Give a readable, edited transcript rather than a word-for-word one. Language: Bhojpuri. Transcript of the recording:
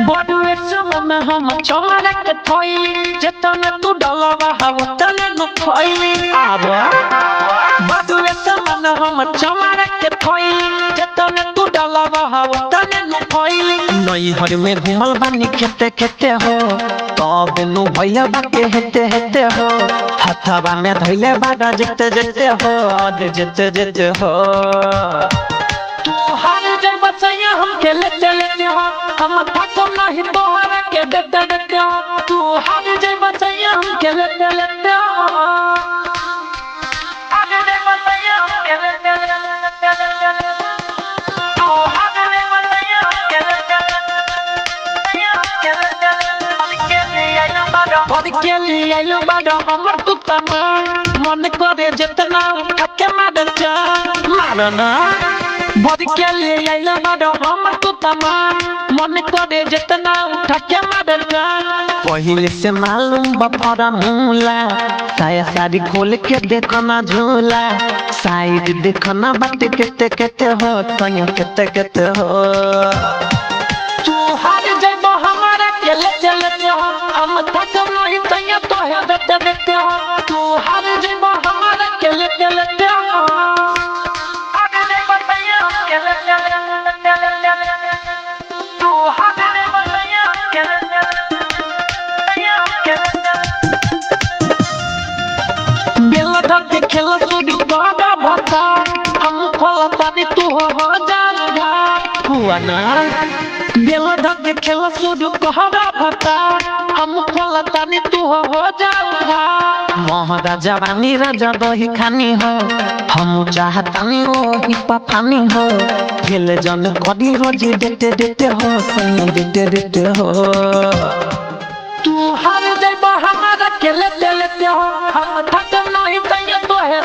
बड़ुए समय हम चमर के थोई जतन तू डलवा हवा तने न खोई आवा बड़ुए समय हम चमर के थोई जतन तू डलवा हवा तने न खोई नई हर में घुमल बानी खेते खेते हो तब नु भैया बाके हेते हेते हो हथवा में धइले बागा जते जते हो आज जते जते हो तू हार जब बचैया हम खेले चले हो हम थको नहीं तोहरा के देते देते हो तू हार जब बचैया हम खेले चले हो हार जब बचैया हम खेले चले तू हार जब बचैया हम खेले के लिए आइलो बाडो हमर तू तमाम मन करे जितना थके मार जा मारना बड़ी के लिए आइलो बाडो हमर तू तमाम मन करे जितना थके मार जा पहले से मालूम बपरा मूला साया साड़ी खोल के देखो ना झूला साइड देखो ना बात केते केते हो तन्या केते केते हो तू हार जाइबो हमारा केले चलते हो हम थक नहीं तन्या तो है देते देते हो तू हार जाइबो हमारा केले चलते हो हार जाइबो तन्या केले चलते तू हार जाइबो तन्या केले बेला धके खेला सुदी बाबा भता हम खोला तानी तू हो जाएगा हुआ ना बेला धके खेला सुदी कहरा भता हम खोला तानी तू हो जाएगा महाराजा रानी राजा दही खानी हो हम चाहतानी ओ हिपा पानी हो खेल जन कदी रोजी देते देते हो संग देते देते हो तू हार जाइबो हमारा केले लेते हो हम थक नहीं तैया तो है